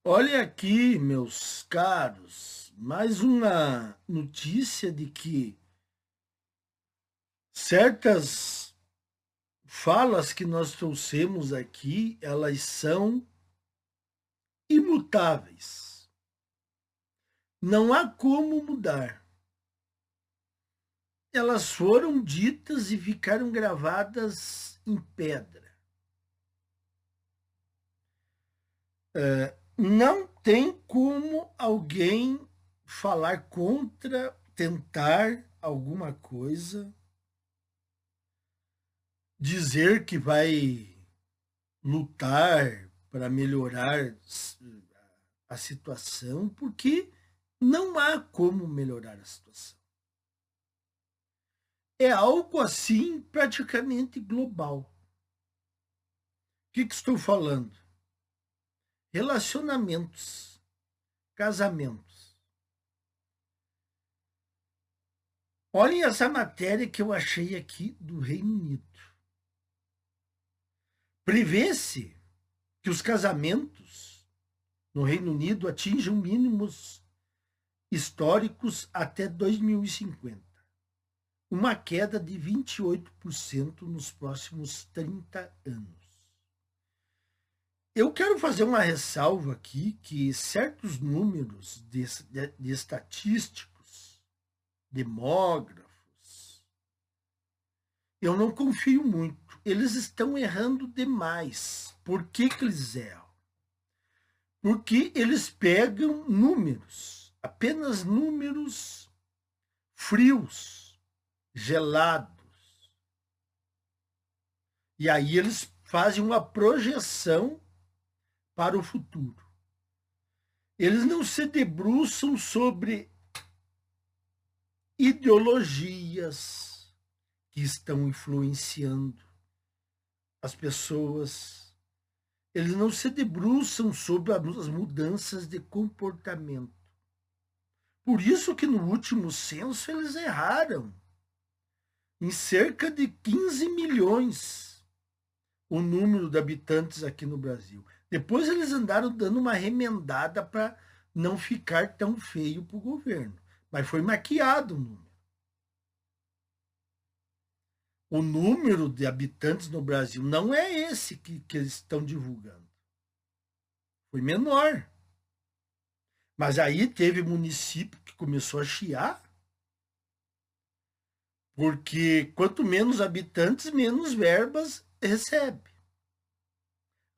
Olha aqui, meus caros, mais uma notícia de que certas falas que nós trouxemos aqui, elas são imutáveis. Não há como mudar. Elas foram ditas e ficaram gravadas em pedra. Não tem como alguém falar contra, tentar alguma coisa, dizer que vai lutar para melhorar a situação, porque não há como melhorar a situação. É algo assim praticamente global. O que estou falando? Relacionamentos, casamentos. Olhem essa matéria que eu achei aqui do Reino Unido. Prevê-se que os casamentos no Reino Unido atinjam mínimos históricos até 2050. Uma queda de 28% nos próximos 30 anos. Eu quero fazer uma ressalva aqui que certos números de estatísticos, demógrafos, eu não confio muito. Eles estão errando demais. Por que eles erram? Porque eles pegam números, apenas números frios, gelados. E aí eles fazem uma projeção para o futuro. Eles não se debruçam sobre ideologias que estão influenciando as pessoas. Eles não se debruçam sobre as mudanças de comportamento. Por isso que no último censo eles erraram em cerca de 15 milhões o número de habitantes aqui no Brasil. Depois eles andaram dando uma remendada para não ficar tão feio para o governo. Mas foi maquiado o número. O número de habitantes no Brasil não é esse que eles estão divulgando. Foi menor. Mas aí teve município que começou a chiar, porque quanto menos habitantes, menos verbas recebe.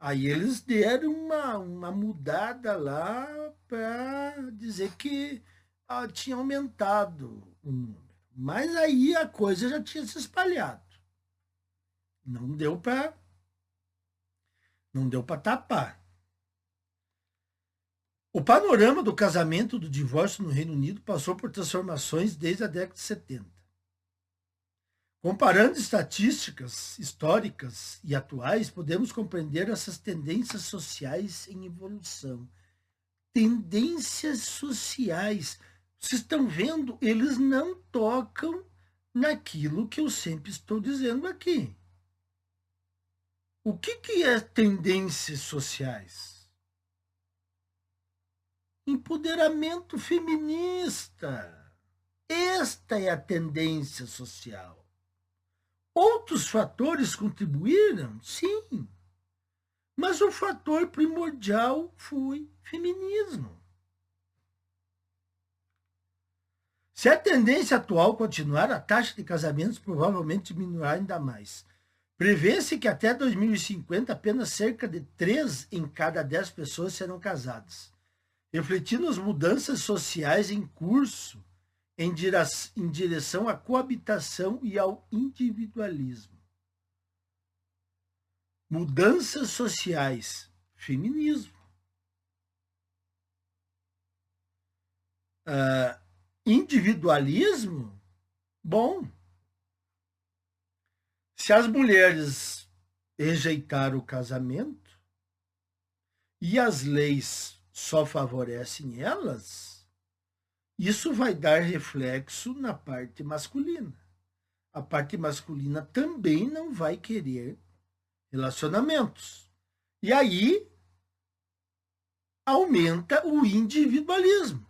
Aí eles deram uma mudada lá para dizer que tinha aumentado o número. Mas aí a coisa já tinha se espalhado. Não deu para tapar. O panorama do casamento, do divórcio no Reino Unido passou por transformações desde a década de 70. Comparando estatísticas históricas e atuais, podemos compreender essas tendências sociais em evolução. Tendências sociais. Vocês estão vendo? Eles não tocam naquilo que eu sempre estou dizendo aqui. O que é tendências sociais? Empoderamento feminista. Esta é a tendência social. Outros fatores contribuíram? Sim. Mas o fator primordial foi feminismo. Se a tendência atual continuar, a taxa de casamentos provavelmente diminuirá ainda mais. Prevê-se que até 2050 apenas cerca de 3 em cada 10 pessoas serão casadas, refletindo as mudanças sociais em curso em direção à coabitação e ao individualismo. Mudanças sociais, feminismo. Individualismo, bom. Se as mulheres rejeitaram o casamento e as leis só favorecem elas, isso vai dar reflexo na parte masculina. A parte masculina também não vai querer relacionamentos. E aí aumenta o individualismo.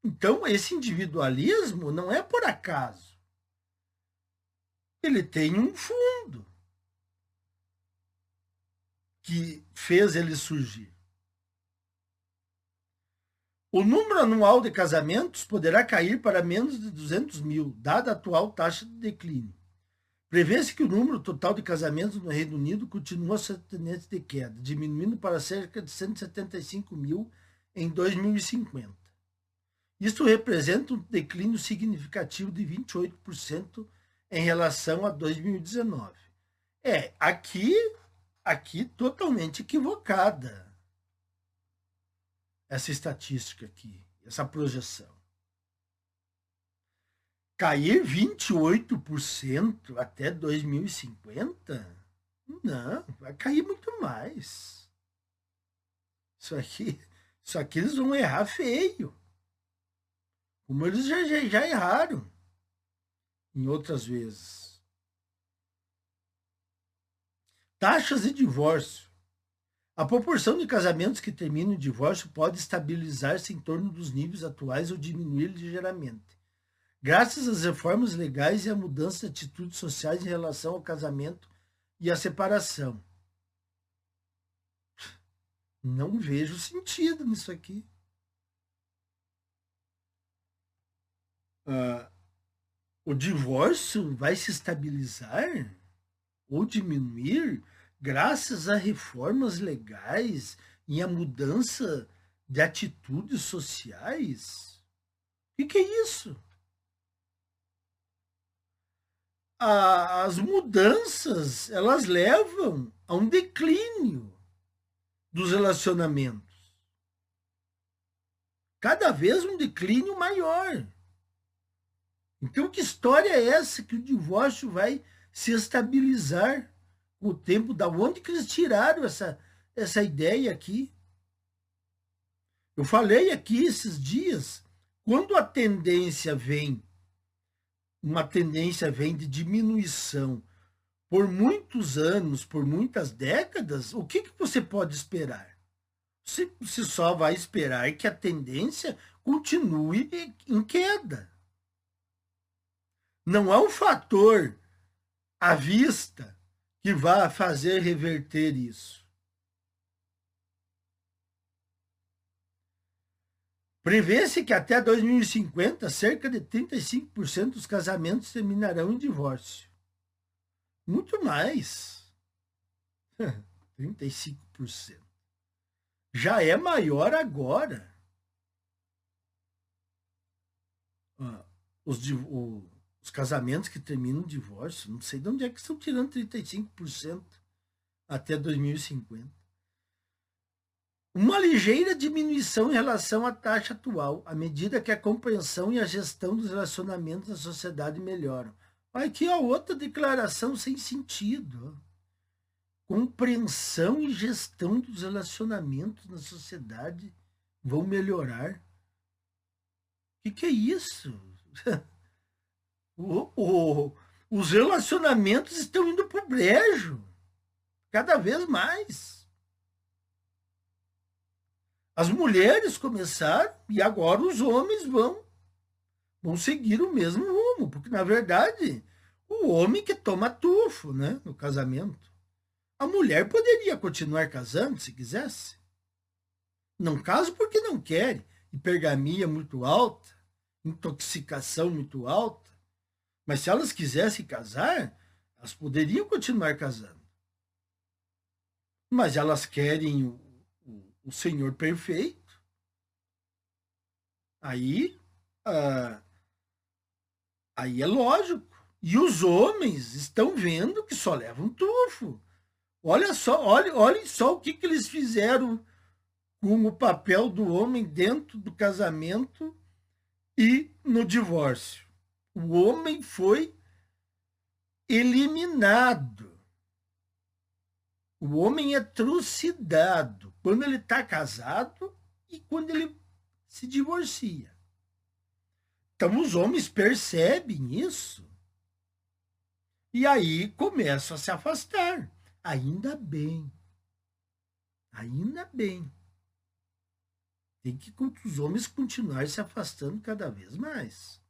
Então, esse individualismo não é por acaso. Ele tem um fundo que fez ele surgir. O número anual de casamentos poderá cair para menos de 200 mil, dada a atual taxa de declínio. Prevê-se que o número total de casamentos no Reino Unido continua sua tendência de queda, diminuindo para cerca de 175 mil em 2050. Isso representa um declínio significativo de 28% em relação a 2019. Aqui totalmente equivocada essa estatística aqui, essa projeção. Cair 28% até 2050? Não, vai cair muito mais. Isso aqui eles vão errar feio. Como eles já erraram em outras vezes. Taxas de divórcio. A proporção de casamentos que terminam em divórcio pode estabilizar-se em torno dos níveis atuais ou diminuir ligeiramente, graças às reformas legais e à mudança de atitudes sociais em relação ao casamento e à separação. Não vejo sentido nisso aqui. O divórcio vai se estabilizar ou diminuir graças a reformas legais e a mudança de atitudes sociais? O que é isso? As mudanças, elas levam a um declínio dos relacionamentos. Cada vez um declínio maior. Então, que história é essa que o divórcio vai se estabilizar com o tempo? Da onde que eles tiraram essa ideia aqui? Eu falei aqui esses dias, quando a tendência vem, uma tendência vem de diminuição por muitos anos, por muitas décadas, o que você pode esperar? Você só vai esperar que a tendência continue em queda. Não é um fator à vista que vai fazer reverter isso. Prevê-se que até 2050, cerca de 35% dos casamentos terminarão em divórcio. Muito mais. 35%. Já é maior agora. Os casamentos que terminam em divórcio, não sei de onde é que estão tirando 35% até 2050. Uma ligeira diminuição em relação à taxa atual, à medida que a compreensão e a gestão dos relacionamentos na sociedade melhoram. Aqui, outra declaração sem sentido. Compreensão e gestão dos relacionamentos na sociedade vão melhorar. O que é isso? Os relacionamentos estão indo para o brejo, cada vez mais. As mulheres começaram e agora os homens vão seguir o mesmo rumo, porque, na verdade, o homem que toma tufo, né, no casamento. A mulher poderia continuar casando se quisesse. Não casa porque não quer, hipergamia muito alta, intoxicação muito alta. Mas se elas quisessem casar, elas poderiam continuar casando. Mas elas querem o Senhor perfeito. Aí é lógico. E os homens estão vendo que só levam tufo. Olhem só o que eles fizeram com o papel do homem dentro do casamento e no divórcio. O homem foi eliminado. O homem é trucidado quando ele está casado e quando ele se divorcia. Então os homens percebem isso e aí começam a se afastar. Ainda bem. Ainda bem. Tem que os homens continuarem se afastando cada vez mais.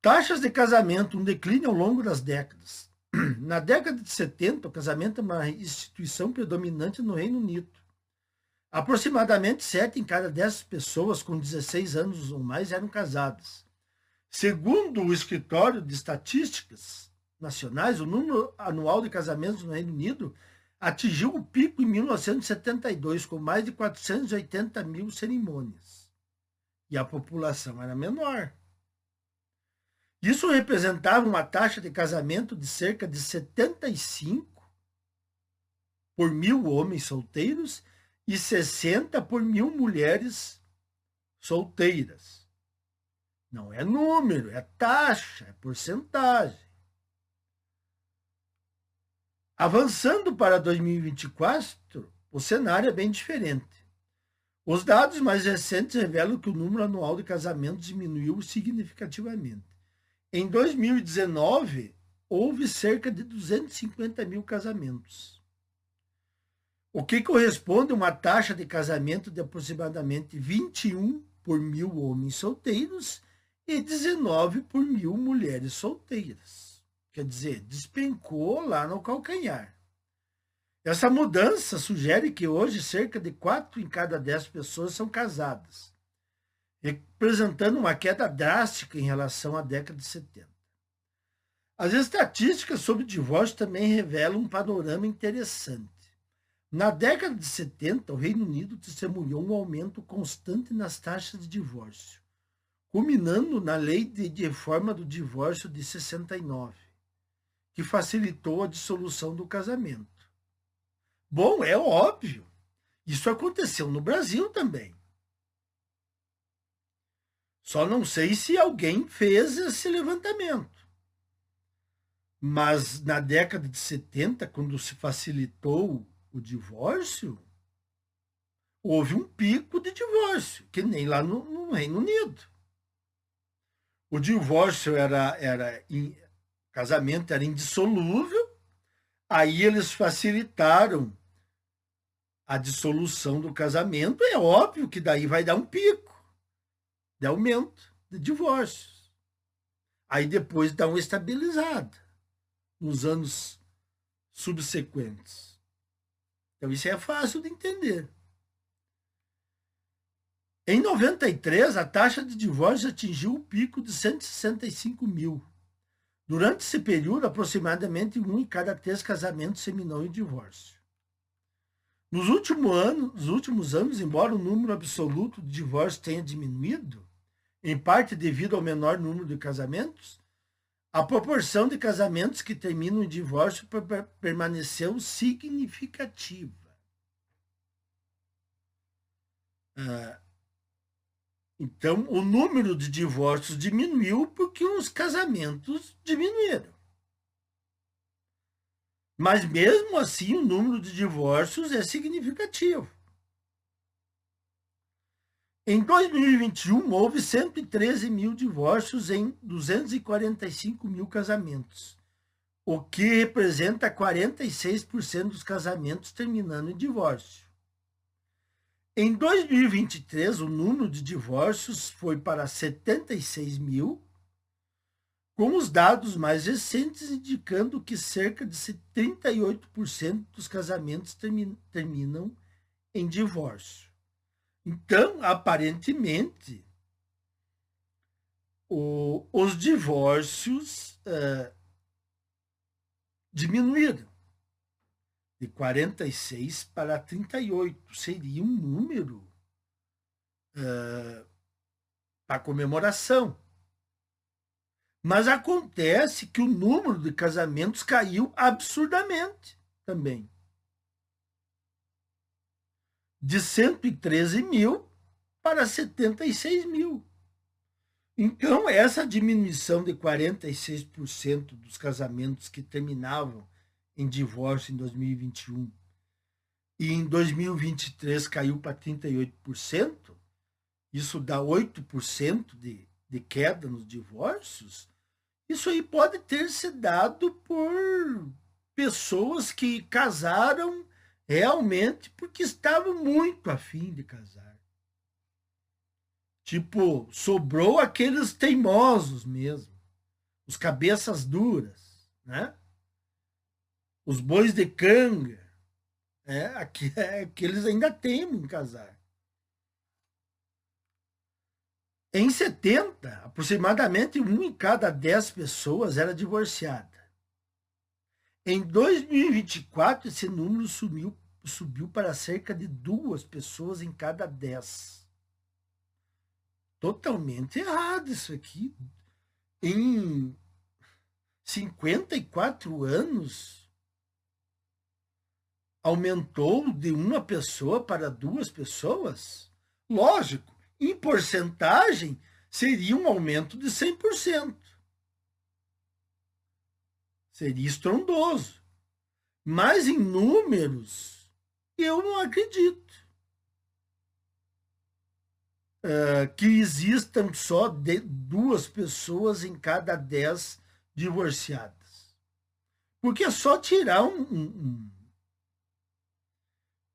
Taxas de casamento, um declínio ao longo das décadas. Na década de 70, o casamento é uma instituição predominante no Reino Unido. Aproximadamente 7 em cada 10 pessoas com 16 anos ou mais eram casadas. Segundo o Escritório de Estatísticas Nacionais, o número anual de casamentos no Reino Unido atingiu o pico em 1972, com mais de 480 mil cerimônias. E a população era menor. Isso representava uma taxa de casamento de cerca de 75 por 1.000 homens solteiros e 60 por 1.000 mulheres solteiras. Não é número, é taxa, é porcentagem. Avançando para 2024, o cenário é bem diferente. Os dados mais recentes revelam que o número anual de casamentos diminuiu significativamente. Em 2019, houve cerca de 250 mil casamentos, o que corresponde a uma taxa de casamento de aproximadamente 21 por 1.000 homens solteiros e 19 por 1.000 mulheres solteiras. Quer dizer, despencou lá no calcanhar. Essa mudança sugere que hoje cerca de 4 em cada 10 pessoas são casadas, representando uma queda drástica em relação à década de 70. As estatísticas sobre divórcio também revelam um panorama interessante. Na década de 70, o Reino Unido testemunhou um aumento constante nas taxas de divórcio, culminando na Lei de Reforma do Divórcio de 69, que facilitou a dissolução do casamento. Bom, é óbvio, isso aconteceu no Brasil também. Só não sei se alguém fez esse levantamento. Mas na década de 70, quando se facilitou o divórcio, houve um pico de divórcio, que nem lá no Reino Unido. O divórcio casamento era indissolúvel, aí eles facilitaram a dissolução do casamento. É óbvio que daí vai dar um pico de aumento de divórcios. Aí depois dá uma estabilizada nos anos subsequentes. Então isso é fácil de entender. Em 93, a taxa de divórcio atingiu o pico de 165 mil. Durante esse período, aproximadamente 1 em cada 3 casamentos terminou em divórcio. Nos últimos anos, embora o número absoluto de divórcios tenha diminuído, em parte devido ao menor número de casamentos, a proporção de casamentos que terminam em divórcio permaneceu significativa. Então, o número de divórcios diminuiu porque os casamentos diminuíram. Mas, mesmo assim, o número de divórcios é significativo. Em 2021, houve 113 mil divórcios em 245 mil casamentos, o que representa 46% dos casamentos terminando em divórcio. Em 2023, o número de divórcios foi para 76 mil, com os dados mais recentes indicando que cerca de 38% dos casamentos terminam em divórcio. Então, aparentemente, os divórcios diminuíram de 46 para 38. Seria um número para comemoração. Mas acontece que o número de casamentos caiu absurdamente também. De 113 mil para 76 mil. Então, essa diminuição de 46% dos casamentos que terminavam em divórcio em 2021 e em 2023 caiu para 38%, isso dá 8% de queda nos divórcios. Isso aí pode ter se dado por pessoas que casaram realmente porque estavam muito afim de casar. Tipo, sobrou aqueles teimosos mesmo, os cabeças duras, né? Os bois de canga, aqueles ainda temem em casar. Em 70, aproximadamente 1 em cada 10 pessoas era divorciada. Em 2024, esse número subiu para cerca de 2 pessoas em cada 10. Totalmente errado isso aqui. Em 54 anos, aumentou de 1 pessoa para 2 pessoas? Lógico, em porcentagem, seria um aumento de 100%. Seria estrondoso. Mas em números, eu não acredito que existam só 2 pessoas em cada 10 divorciadas. Porque é só tirar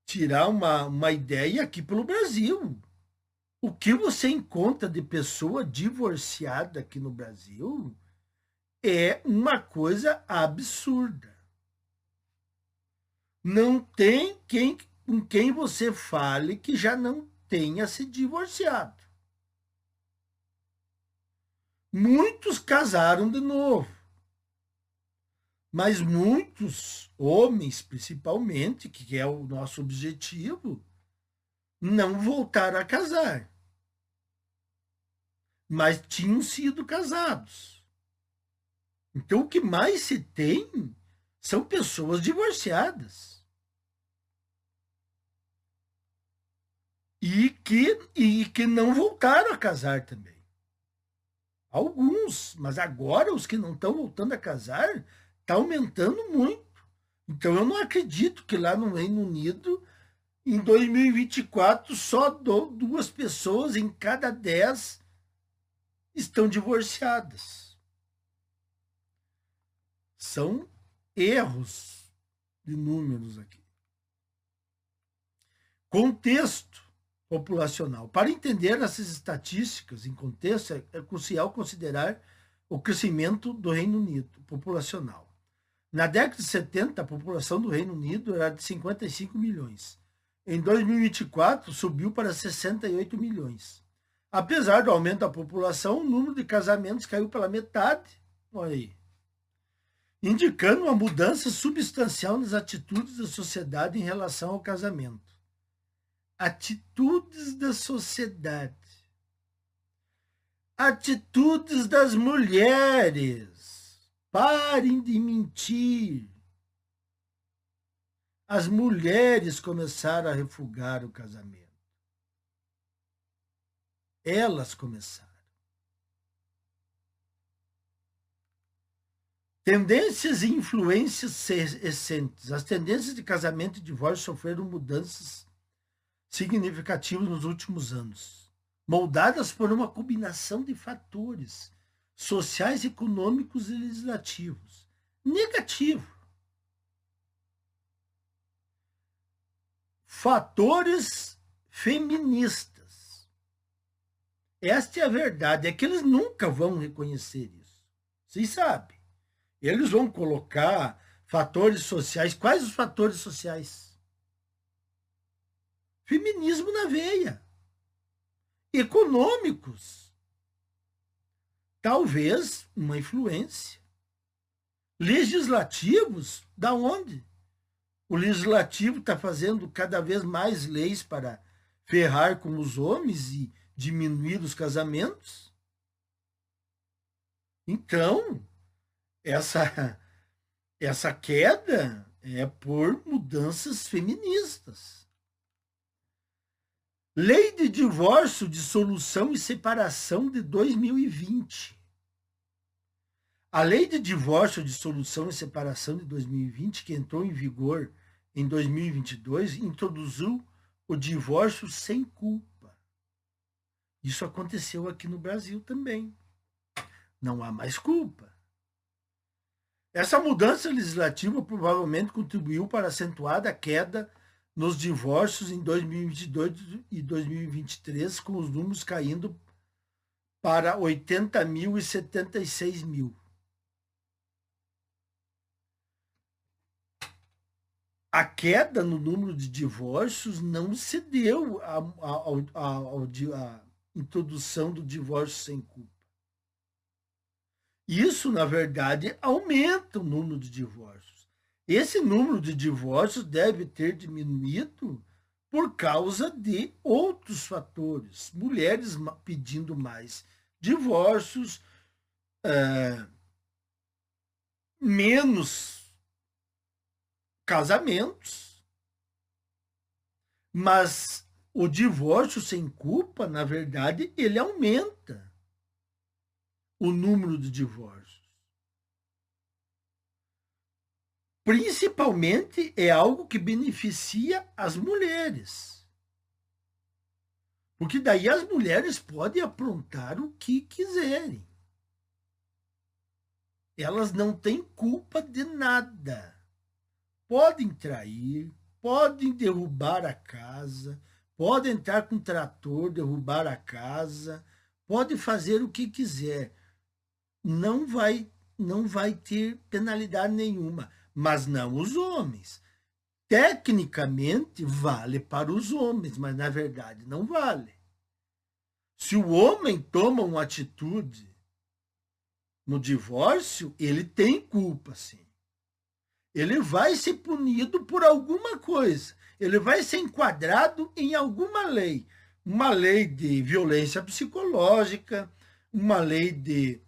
tirar uma ideia aqui pelo Brasil. O que você encontra de pessoa divorciada aqui no Brasil é uma coisa absurda. Não tem com quem você fale que já não tenha se divorciado. Muitos casaram de novo. Mas muitos homens, principalmente, que é o nosso objetivo, não voltaram a casar. Mas tinham sido casados. Então, o que mais se tem são pessoas divorciadas. E que não voltaram a casar também. Alguns, mas agora os que não estão voltando a casar, está aumentando muito. Então, eu não acredito que lá no Reino Unido, em 2024, só 2 pessoas em cada 10 estão divorciadas. São erros de números aqui. Contexto populacional. Para entender essas estatísticas em contexto, é crucial considerar o crescimento do Reino Unido populacional. Na década de 70, a população do Reino Unido era de 55 milhões. Em 2024, subiu para 68 milhões. Apesar do aumento da população, o número de casamentos caiu pela metade. Olha aí. Indicando uma mudança substancial nas atitudes da sociedade em relação ao casamento. Atitudes da sociedade. Atitudes das mulheres. Parem de mentir. As mulheres começaram a refugar o casamento. Elas começaram. Tendências e influências recentes. As tendências de casamento e divórcio sofreram mudanças significativas nos últimos anos, moldadas por uma combinação de fatores sociais, econômicos e legislativos. Negativo. Fatores feministas. Esta é a verdade, é que eles nunca vão reconhecer isso. Vocês sabem. Eles vão colocar fatores sociais. Quais os fatores sociais? Feminismo na veia. Econômicos. Talvez uma influência. Legislativos, da onde? O legislativo está fazendo cada vez mais leis para ferrar com os homens e diminuir os casamentos. Então, essa queda é por mudanças feministas. Lei de Divórcio, Dissolução e Separação de 2020. A Lei de Divórcio, Dissolução e Separação de 2020, que entrou em vigor em 2022, introduziu o divórcio sem culpa. Isso aconteceu aqui no Brasil também. Não há mais culpa. Essa mudança legislativa provavelmente contribuiu para a acentuada queda nos divórcios em 2022 e 2023, com os números caindo para 80 mil e 76 mil. A queda no número de divórcios não se deu à introdução do divórcio sem culpa. Isso, na verdade, aumenta o número de divórcios. Esse número de divórcios deve ter diminuído por causa de outros fatores. Mulheres pedindo mais divórcios, menos casamentos, mas o divórcio sem culpa, na verdade, ele aumenta o número de divórcios. Principalmente é algo que beneficia as mulheres. Porque daí as mulheres podem aprontar o que quiserem. Elas não têm culpa de nada. Podem trair, podem derrubar a casa, podem entrar com trator, derrubar a casa, pode fazer o que quiser. Não vai ter penalidade nenhuma, mas não os homens. Tecnicamente vale para os homens, mas na verdade não vale. Se o homem toma uma atitude no divórcio, ele tem culpa, sim. Ele vai ser punido por alguma coisa. Ele vai ser enquadrado em alguma lei. Uma lei de violência psicológica, uma lei de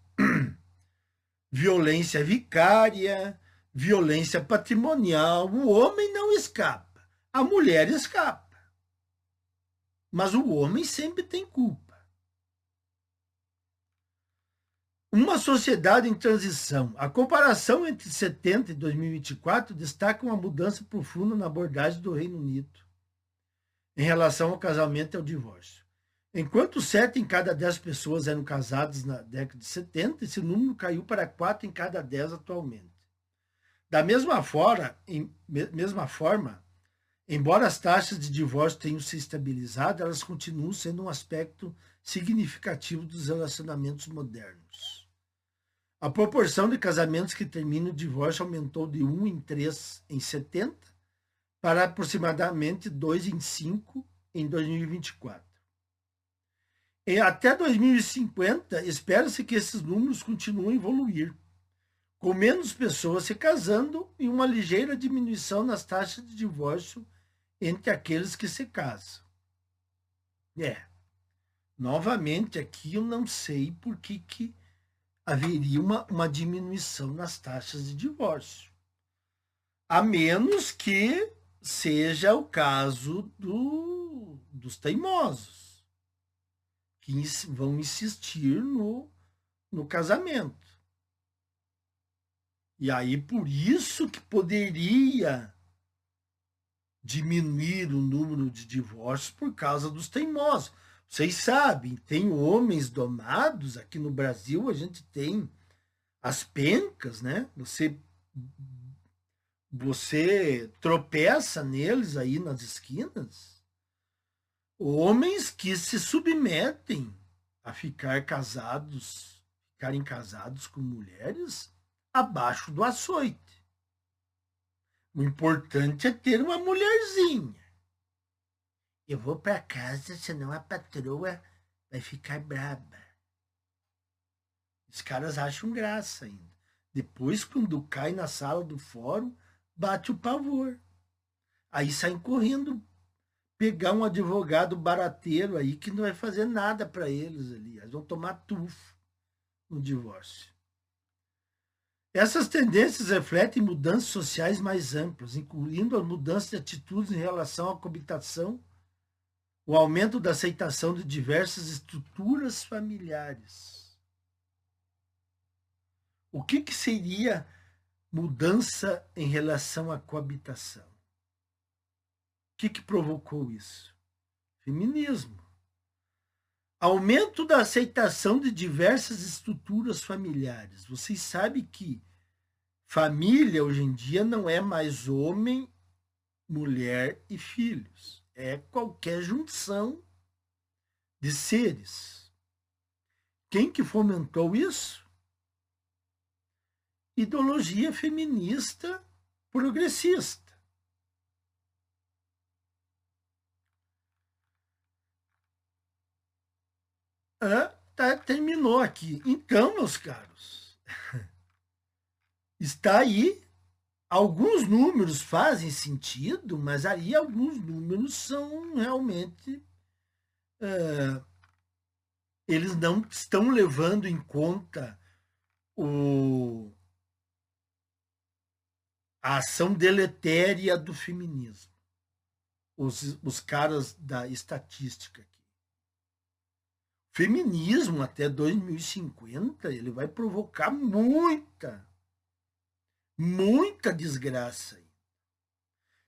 violência vicária, violência patrimonial. O homem não escapa. A mulher escapa. Mas o homem sempre tem culpa. Uma sociedade em transição. A comparação entre 70 e 2024 destaca uma mudança profunda na abordagem do Reino Unido em relação ao casamento e ao divórcio. Enquanto 7 em cada 10 pessoas eram casadas na década de 70, esse número caiu para 4 em cada 10 atualmente. Da mesma forma, embora as taxas de divórcio tenham se estabilizado, elas continuam sendo um aspecto significativo dos relacionamentos modernos. A proporção de casamentos que terminam o divórcio aumentou de 1 em 3 em 70 para aproximadamente 2 em 5 em 2024. Até 2050, espera-se que esses números continuem a evoluir, com menos pessoas se casando e uma ligeira diminuição nas taxas de divórcio entre aqueles que se casam. Novamente aqui eu não sei por que haveria uma diminuição nas taxas de divórcio. A menos que seja o caso dos teimosos, que vão insistir no casamento. E aí, por isso que poderia diminuir o número de divórcios por causa dos teimosos. Vocês sabem, tem homens domados, aqui no Brasil a gente tem as pencas, né? Você tropeça neles aí nas esquinas. Homens que se submetem a ficarem casados com mulheres abaixo do açoite. O importante é ter uma mulherzinha. Eu vou para casa, senão a patroa vai ficar braba. Os caras acham graça ainda. Depois, quando cai na sala do fórum, bate o pavor. Aí saem correndo pegar um advogado barateiro aí que não vai fazer nada para eles ali. Eles vão tomar tufo no divórcio. Essas tendências refletem mudanças sociais mais amplas, incluindo a mudança de atitudes em relação à coabitação, o aumento da aceitação de diversas estruturas familiares. O que seria mudança em relação à coabitação? O que provocou isso? Feminismo. Aumento da aceitação de diversas estruturas familiares. Vocês sabem que Família, hoje em dia, não é mais homem, mulher e filhos. É qualquer junção de seres. Quem que fomentou isso? Ideologia feminista progressista. Terminou aqui. Então, meus caros, está aí. Alguns números fazem sentido, mas aí alguns números são realmente. Eles não estão levando em conta a ação deletéria do feminismo. Os caras da estatística aqui. Feminismo até 2050, ele vai provocar muita desgraça.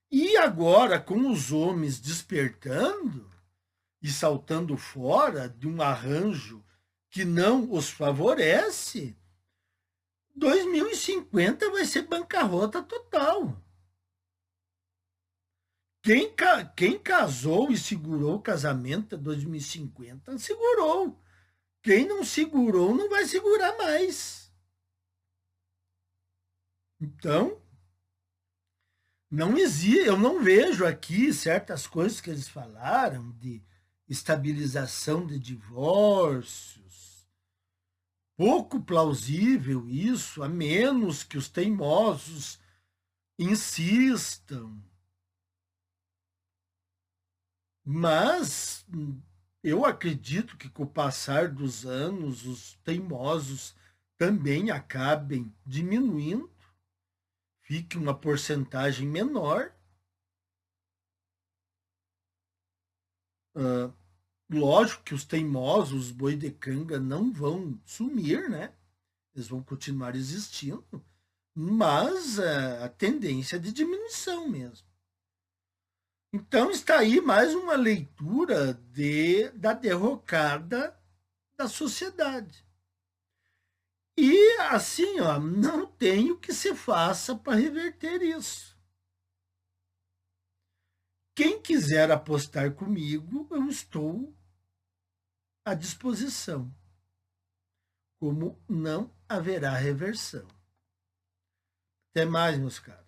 E agora, com os homens despertando e saltando fora de um arranjo que não os favorece, 2050 vai ser bancarrota total. Quem casou e segurou o casamento em 2050, segurou. Quem não segurou, não vai segurar mais. Então, não existe, eu não vejo aqui certas coisas que eles falaram de estabilização de divórcios. Pouco plausível isso, a menos que os teimosos insistam. Mas eu acredito que com o passar dos anos, os teimosos também acabem diminuindo, fique uma porcentagem menor. Lógico que os teimosos, os boi de canga, não vão sumir, né? Eles vão continuar existindo, mas a tendência é de diminuição mesmo. Então está aí mais uma leitura da derrocada da sociedade. E assim, ó, não tem o que se faça para reverter isso. Quem quiser apostar comigo, eu estou à disposição. Como não haverá reversão. Até mais, meus caros.